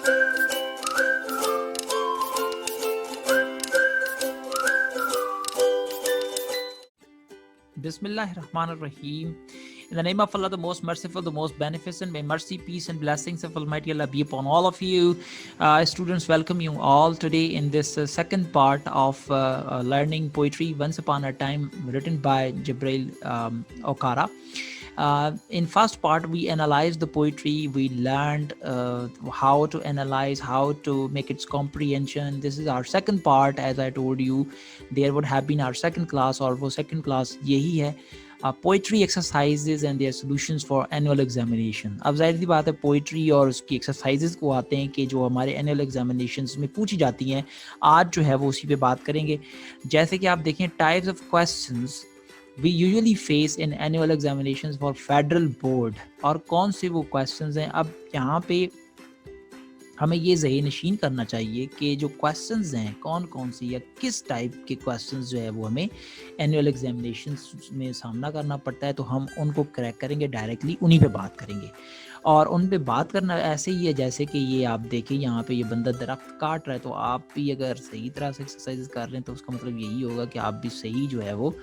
Bismillahirrahmanirrahim. In the name of Allah, the most merciful, the most beneficent, may mercy, peace, and blessings of Almighty Allah be upon all of you. Students, welcome you all today in this second part of learning poetry Once Upon a Time, written by Gabriel Okara. In first part, we analyzed the poetry. We learned how to analyze, how to make its comprehension. This is our second part. As I told you, there would have been our second class, और वो second class यही है, poetry exercises and their solutions for annual examination. अब जाहिर सी बात है, poetry और उसकी एक्सरसाइजेज को आते हैं कि जो हमारे एनुअल एग्जामिनेशंस में पूछी जाती हैं. आज जो है वो उसी पे बात करेंगे. जैसे कि आप देखें, types of questions we usually face in annual examinations for federal board, और कौन से वो क्वेश्चंस हैं. अब यहाँ पे हमें ये ज़हन-नशीन करना चाहिए कि जो क्वेश्चंस हैं कौन कौन सी या किस टाइप के क्वेश्चंस जो है वो हमें एनुअल एग्जामिनेशंस में सामना करना पड़ता है, तो हम उनको क्रैक करेंगे, डायरेक्टली उन्हीं पे बात करेंगे. और उन पे बात करना ऐसे ही है जैसे कि ये आप देखें, यहाँ पे ये बंदा दरख्त काट रहा है, तो आप भी अगर सही तरह से एक्सरसाइज कर रहे हैं तो उसका मतलब यही होगा कि आप भी सही जो है वो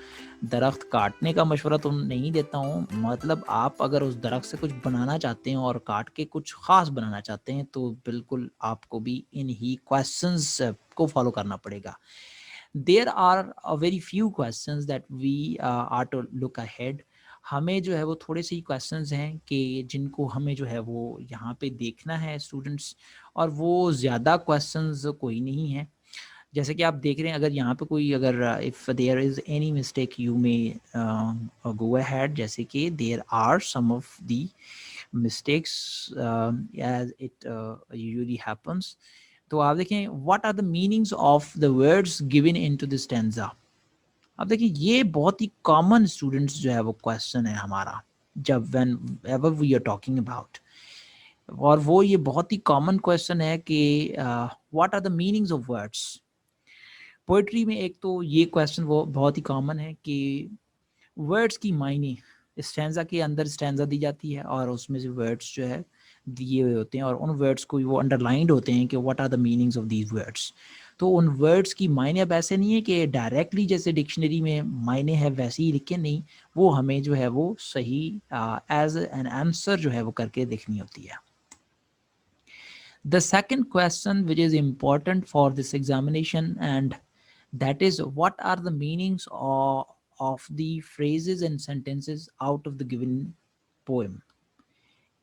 दरख्त काटने का मशवरा तो नहीं देता हूँ, मतलब आप अगर उस दरख्त से कुछ बनाना चाहते हैं और काट के कुछ ख़ास बनाना चाहते हैं तो बिल्कुल आपको भी इन ही क्वेश्चंस को फॉलो करना पड़ेगा. There are a very few questions that we are to look ahead. हमें जो है वो थोड़े से ही क्वेश्चंस हैं कि जिनको हमें जो है वो यहाँ पे देखना है स्टूडेंट्स, और वो ज़्यादा क्वेश्चंस कोई नहीं है. जैसे कि आप देख रहे हैं, अगर यहाँ पे कोई अगर if there is any mistake you may go ahead, जैसे कि there are some of the mistakes as it usually happens. तो आप देखें, what are the meanings of the words given into the stanza. अब देखिए, ये बहुत ही कॉमन स्टूडेंट्स जो है वो क्वेश्चन है हमारा, जब whenever we are talking about, और वो ये बहुत ही कॉमन क्वेश्चन है कि what are the meanings of words. Poetry में एक तो ये क्वेश्चन वो बहुत ही कॉमन है कि वर्ड्स की मायने, स्टैंजा के अंदर स्टैंजा दी जाती है और उसमें से वर्ड्स जो है दिए हुए होते हैं, और उन वर्ड्स को वो अंडरलाइंड होते हैं कि what are the meanings of these words. तो उन वर्ड्स की मायने अब ऐसे नहीं है कि डायरेक्टली जैसे डिक्शनरी में मायने है वैसे ही लिखे, नहीं, वो हमें जो है वो सही एज एन आंसर जो है वो करके देखनी होती है. The second question which is important for this examination, and that is, what are the meanings of the phrases and sentences out of the given poem.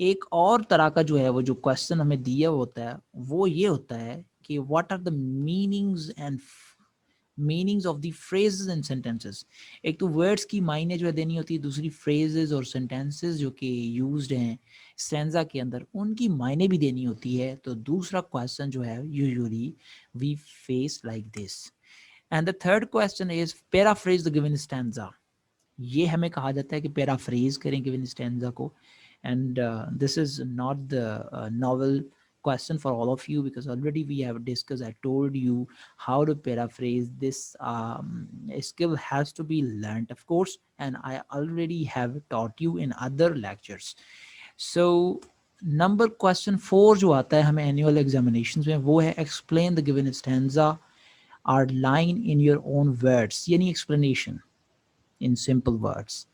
एक और तरह का जो है वो जो क्वेश्चन हमें दिया होता है वो ये होता है कि what are the meanings and meanings of the phrases and sentences. एक तो वर्ड्स की मायने जो है देनी होती है, दूसरी फ्रेजेस और सेंटेंसेस जो कि यूज्ड हैं स्टैंजा के अंदर उनकी मायने भी देनी होती है. तो दूसरा क्वेश्चन जो है usually we face like this. And the third question is paraphrase the given stanza. ये हमें कहा जाता है कि पैराफ्रेज करें गिवन स्टैंजा को. And this is not the novel question for all of you, because already we have discussed, I told you how to paraphrase. This skill has to be learned, of course, and I already have taught you in other lectures. So number question 4 जो आता है हमें annual examinations में, वो है explain the given stanza or line in your own words, यानी explanation in simple words.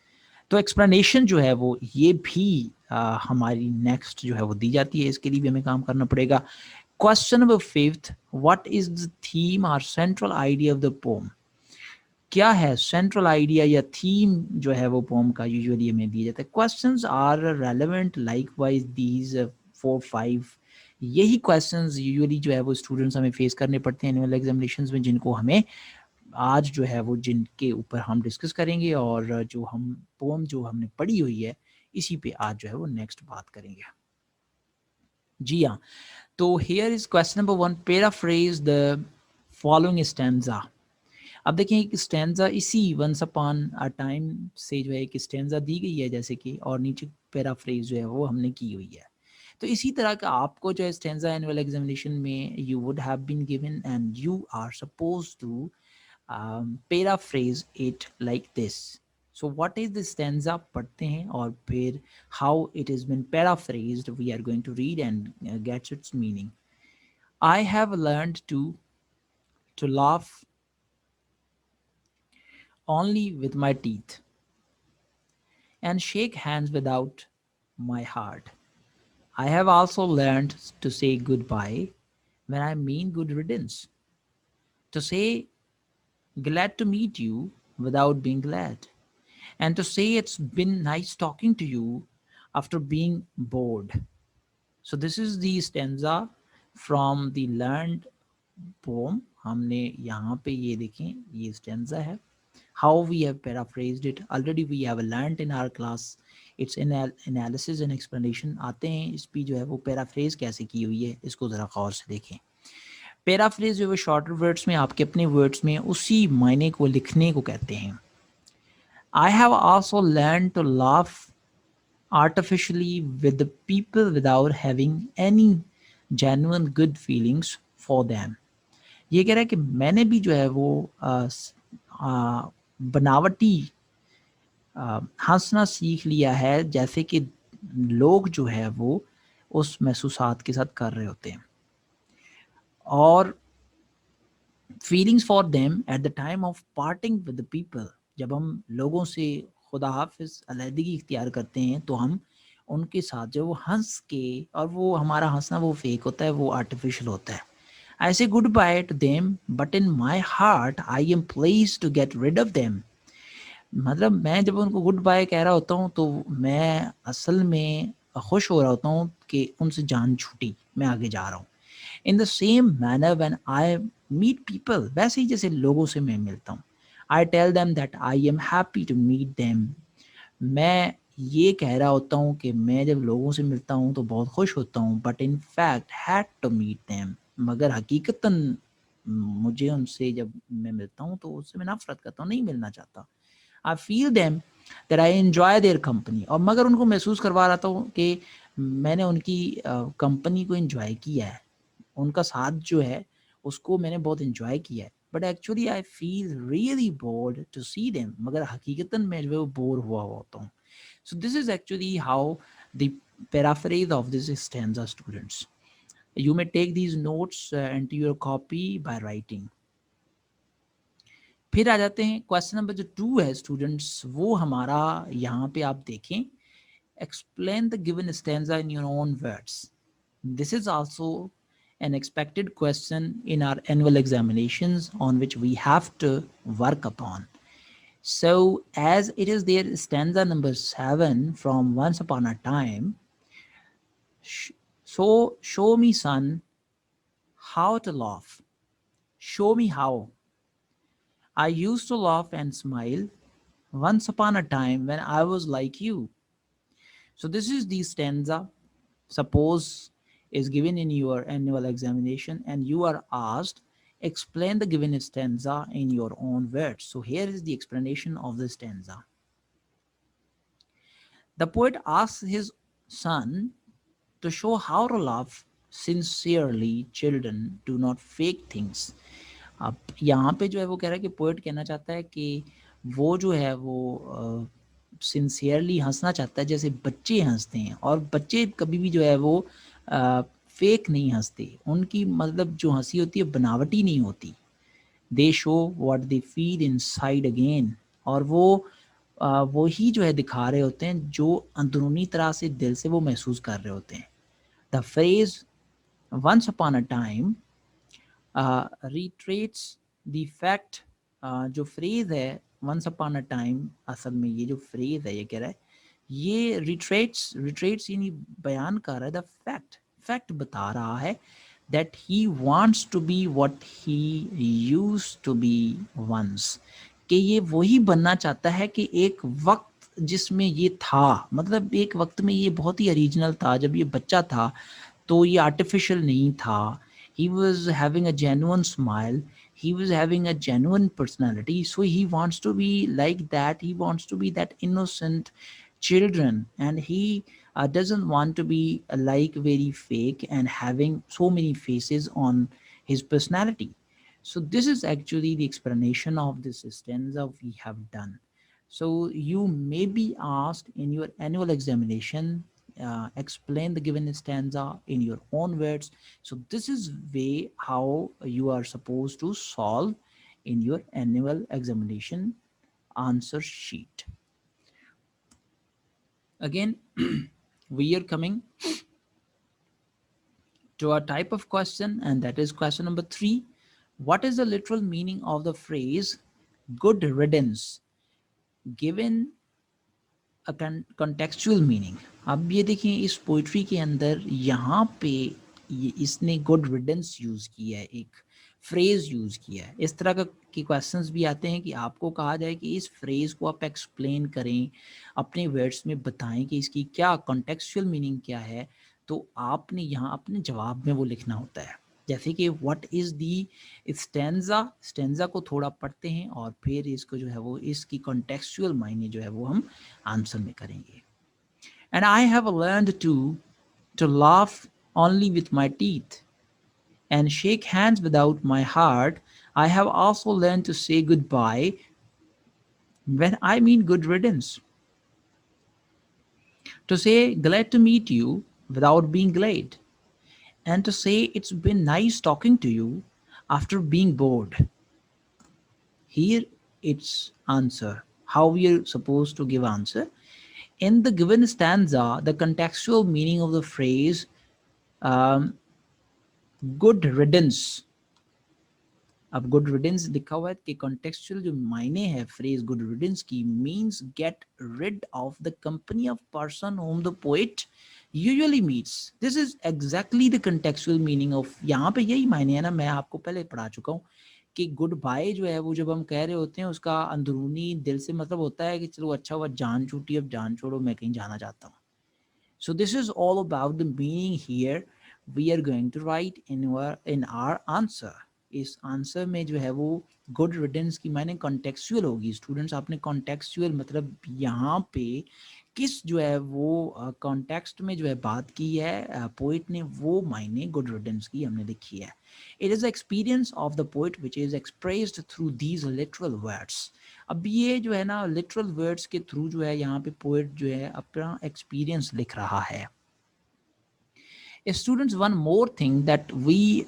तो explanation जो है वो ये भी हमारी नेक्स्ट जो है वो दी जाती है, इसके लिए भी हमें काम करना पड़ेगा. Question number 5, what is the theme और central idea of the poem. क्या है सेंट्रल आइडिया या थीम जो है वो पोम का, यूजुअली हमें दिया जाता है. Questions are relevant likewise these 4-5. यही क्वेश्चंस यूजुअली जो है वो स्टूडेंट्स हमें फेस करने पड़ते हैं एनुअल एग्जामिनेशंस में, जिनको हमें आज जो है वो जिनके ऊपर हम डिस्कस करेंगे, और जो हम पोम जो हमने पढ़ी हुई है इसी पे आज जो है वो नेक्स्ट बात करेंगे. जी हाँ, तो here is question number 1, paraphrase the following stanza. अब देखें, एक स्टैंजा इसी वंस अपॉन अ टाइम से जो है एक स्टैंजा दी गई है जैसे कि, और नीचे पैराफ्रेज जो है वो हमने की हुई है. तो इसी तरह का आपको जो है स्टैंजा एनुअल एग्जामिनेशन में you would have been given and you are suppose to paraphrase it like this. So what is the stanza पढ़ते हैं और फिर how it has been paraphrased we are going to read and get its meaning. I have learned to laugh only with my teeth and shake hands without my heart. I have also learned to say goodbye when I mean good riddance, to say glad to meet you without being glad, and to say it's been nice talking to you after being bored. So this is the stanza from the learned poem. हमने यहाँ पे ये देखें, ये stanza है. How we have paraphrased it. Already we have learned in our class. It's analysis and explanation. आते हैं इस पे जो है वो paraphrase कैसे की हुई है, इसको ज़रा गौर से देखें. Paraphrase जो है शॉर्टर वर्ड्स में आपके अपने वर्ड्स में उसी मायने को लिखने को कहते हैं. I have also learned to laugh artificially with the people without having any genuine good feelings for them. ये कह रहा है कि मैंने भी जो है वो बनावटी हंसना सीख लिया है, जैसे कि लोग जो है वो उस महसूसात के साथ कर रहे होते हैं, और feelings for them at the time of parting with the people. जब हम लोगों से खुदा हाफिज अलहदगी इख्तियार करते हैं तो हम उनके साथ जो वो हंस के, और वो हमारा हंसना वो फेक होता है, वो आर्टिफिशियल होता है. I say goodbye to them, but in my heart I am pleased to get rid of them. मतलब मैं जब उनको गुड बाय कह रहा होता हूँ तो मैं असल में खुश हो रहा होता हूँ कि उनसे जान छूटी, मैं आगे जा रहा हूँ. In the same manner when I meet people, वैसे ही जैसे लोगों से मैं मिलता हूँ, I tell them that I am happy to meet them. मैं ये कह रहा होता हूँ कि मैं जब लोगों से मिलता हूँ तो बहुत खुश होता हूँ, but in fact had to meet them, मगर हकीकतन मुझे उनसे जब मैं मिलता हूँ तो उससे मैं नफरत करता हूँ, नहीं मिलना चाहता. I feel them that I enjoy their company, और मगर उनको महसूस करवा रहा था कि मैंने उनकी कंपनी को एंजॉय किया है, उनका साथ जो है उसको मैंने बहुत एंजॉय किया है. But actually I feel really bored to see them, मगर हकीकतन मैं जो है वो बोर हुआ होता हूँ. So this is actually how the paraphrase of this stanza, students. You may take these notes into your copy by writing. फिर आ जाते हैं क्वेश्चन नंबर जो 2 है स्टूडेंट्स, वो हमारा यहाँ पे आप देखें, explain the given stanza in your own words. This is also an expected question in our annual examinations on which we have to work upon. So as it is there, stanza number 7 from Once Upon a Time. So show me, son, how to laugh. Show me how. I used to laugh and smile once upon a time when I was like you. So this is the stanza. Suppose is given in your annual examination and you are asked explain the given stanza in your own words. So here is the explanation of the stanza. The poet asks his son to show how to love sincerely. Children do not fake things. अब यहाँ पे जो है वो कह रहा है कि पोएट कहना चाहता है कि वो जो है वो सिंसियरली हंसना चाहता है जैसे बच्चे हंसते हैं, और बच्चे कभी भी जो है वो फेक नहीं हंसते, उनकी मतलब जो हंसी होती है बनावटी नहीं होती. दे show what they feel inside again, और वो ही जो है दिखा रहे होते हैं जो अंदरूनी तरह से दिल से वो महसूस कर रहे होते हैं. The phrase once upon a time retreats the fact. जो फ्रेज है वंस अपॉन अ टाइम, असल में ये जो फ्रेज है ये कह रहा है, ये रिट्रेट्स यानी बयान कर रहा है द फैक्ट, फैक्ट बता रहा है that he wants to be what he used to be once. कि ये वही बनना चाहता है कि एक वक्त जिसमें ये था, मतलब एक वक्त में ये बहुत ही ओरिजिनल था, जब ये बच्चा था तो ये आर्टिफिशियल नहीं था. He was having a genuine smile, he was having a genuine personality, so he wants to be like that, he wants to be that innocent children, and he doesn't want to be like very fake and having so many faces on his personality. So this is actually the explanation of this stanza we have done. So you may be asked in your annual examination explain the given stanza in your own words. So this is way how you are supposed to solve in your annual examination answer sheet. Again, we are coming to a type of question, and that is question number 3. What is the literal meaning of the phrase good riddance given a contextual meaning? अब ये देखें इस poetry के अंदर यहाँ पे इसने good रिडंस use किया है, एक फ्रेज़ यूज़ किया है। इस तरह का के क्वेश्चंस भी आते हैं कि आपको कहा जाए कि इस फ्रेज़ को आप एक्सप्लेन करें, अपने वर्ड्स में बताएं कि इसकी क्या कॉन्टेक्चुअल मीनिंग क्या है, तो आपने यहाँ अपने जवाब में वो लिखना होता है। जैसे कि what is the stanza, stanza को थोड़ा पढ़ते हैं और फिर इसको जो है वो इसकी कॉन्टेक्चुअल मायने जो है वो हम आंसर में करेंगे। And I have learned to laugh only with my teeth and shake hands without my heart. I have also learned to say goodbye when I mean good riddance. To say glad to meet you without being glad. And to say it's been nice talking to you after being bored. Here it's answer. How we are supposed to give answer. In the given stanza, the contextual meaning of the phrase um, good riddance. अब good riddance लिखा हुआ है कि contextual जो मायने है phrase good riddance की means get rid of the company of person whom the poet usually meets. This is exactly the contextual meaning of, यहाँ पे यही मायने है ना, मैं आपको पहले पढ़ा चुका हूँ कि गुड बाय जो है वो जब हम कह रहे होते हैं उसका अंदरूनी दिल से मतलब होता है कि चलो अच्छा हुआ जान छूटी, अब जान छोड़ो, मैं कहीं जाना चाहता हूँ। So this is all about the meaning here. We are going to write in our answer. इस आंसर में जो है वो गुड रिडेंस की मायने कॉन्टेक्चुअल होगी। स्टूडेंट्स आपने कॉन्टेक्चुअल मतलब यहाँ पे किस जो है वो कॉन्टेक्स्ट में जो है बात की है पोइट ने, वो मायने गुड रिडेंस की हमने लिखी है। It is experience of the poet which is expressed through these literal words. अब ये जो है ना लिटरल वर्ड्स के थ्रू जो है यहाँ पे पोएट जो है अपना एक्सपीरियंस लिख रहा है। Students, one more thing that we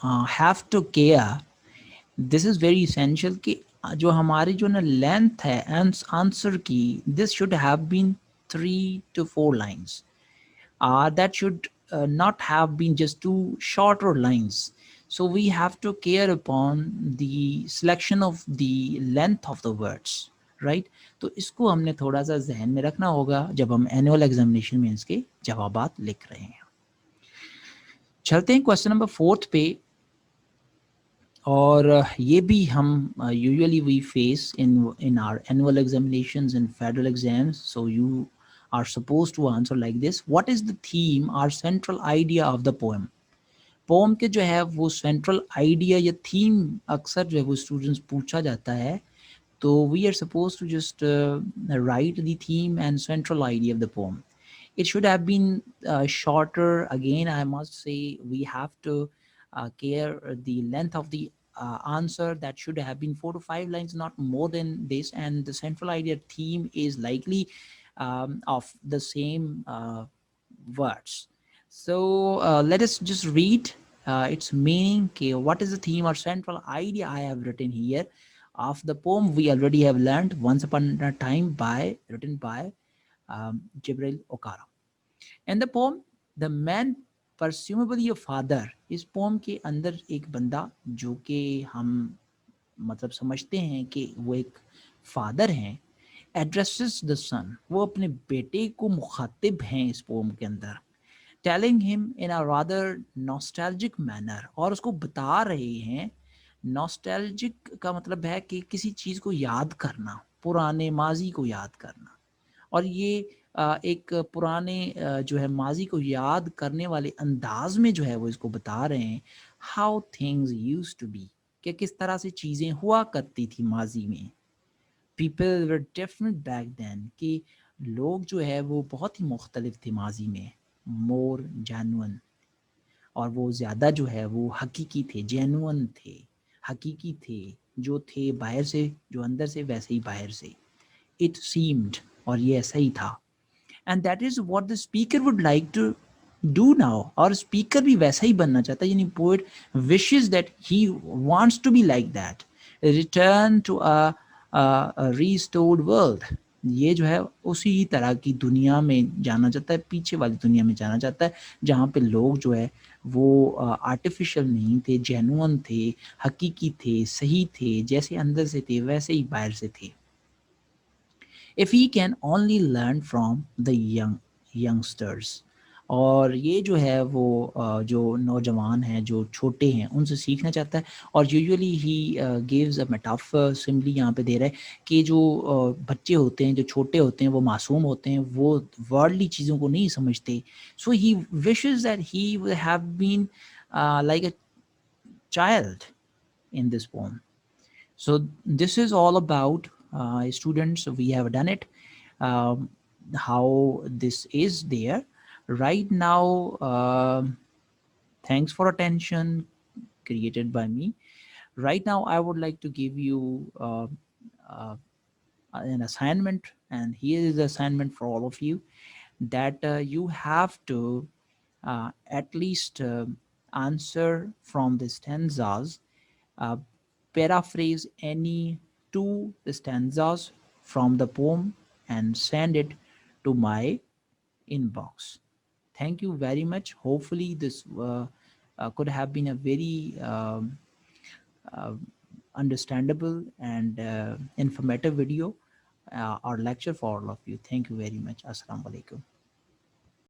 have to care, this is very essential कि जो हमारी जो ना लेंथ है आंसर की, this should have been 3 to 4 lines. That should not have been just two shorter lines. So we have to care upon the selection of the length of the words, right? तो इसको हमने थोड़ा सा जहन में रखना होगा जब हम एनुअल एग्जामिनेशन में इसके जवाबात लिख रहे हैं। चलते हैं क्वेश्चन नंबर 4 पे, और ये भी हम usually we face in our annual examinations and federal exams. So you are supposed to answer like this: what is the theme or central idea of the poem? Poem के जो है वो central idea या theme अक्सर जो है वो students पूछा जाता है, तो we are suppose to just write the theme and central idea of the poem. It should have been shorter. Again, I must say we have to care the length of the answer. That should have been 4 to 5 lines, not more than this. And the central idea theme is likely of the same words. So let us just read its meaning. Okay, what is the theme or central idea I have written here of the poem? We already have learned Once Upon a Time written by Gabriel Okara. And the poem, the man presumably a father. इस pome के अंदर एक बंदा जो कि हम मतलब समझते हैं कि वो एक फादर हैं, एड्रेसेस द सन, वो अपने बेटे को मुखातिब हैं इस पोम के अंदर, telling him in a rather nostalgic manner, और उसको बता रहे हैं। नॉस्टैल्जिक का मतलब है कि किसी चीज़ को याद करना, पुराने माजी को याद करना, और ये एक पुराने जो है माजी को याद करने वाले अंदाज में जो है वो इसको बता रहे हैं how things use to be, कि किस तरह से चीज़ें हुआ करती थी माजी में। People were different back then, कि लोग जो है वो बहुत ही मुख्तलिफ थे माजी में, मोर जेन्युइन, और वो ज़्यादा जो है वो हकीकी थे, जेन्युइन थे, हकीकी थे, जो थे बाहर से जो अंदर से वैसे ही बाहर से। इट सीम्ड, और ये ऐसा ही था। and that is what the speaker would like to do now. Or speaker भी वैसा ही बनना चाहता है, यानी poet wishes that he wants to be like that, return to a restored world. ये जो है उसी तरह की दुनिया में जाना चाहता है, पीछे वाली दुनिया में जाना चाहता है, जहाँ पे लोग जो है वो आर्टिफिशियल नहीं थे, जेन्युइन थे, हकीकी थे, सही थे, जैसे अंदर से थे वैसे ही बाहर से थे. If he can only learn from the youngsters. और ये जो है वो जो नौजवान हैं, जो छोटे हैं, उनसे सीखना चाहता है. और usually he gives a metaphor, simply यहाँ पे दे रहा है कि जो बच्चे होते हैं, जो छोटे होते हैं, वो मासूम होते हैं, वो वर्ल्डली चीज़ों को नहीं समझते. So he wishes that he would have been like a child in this poem. So this is all about students. We have done it. Um, how this is there right now. Thanks for attention created by me. Right now, I would like to give you uh, an assignment, and here is the assignment for all of you, that you have to at least answer from the stanzas, uh, paraphrase any two stanzas from the poem and send it to my inbox. Thank you very much. Hopefully, this could have been a very uh, understandable and informative video or lecture for all of you. Thank you very much. Assalamu alaikum.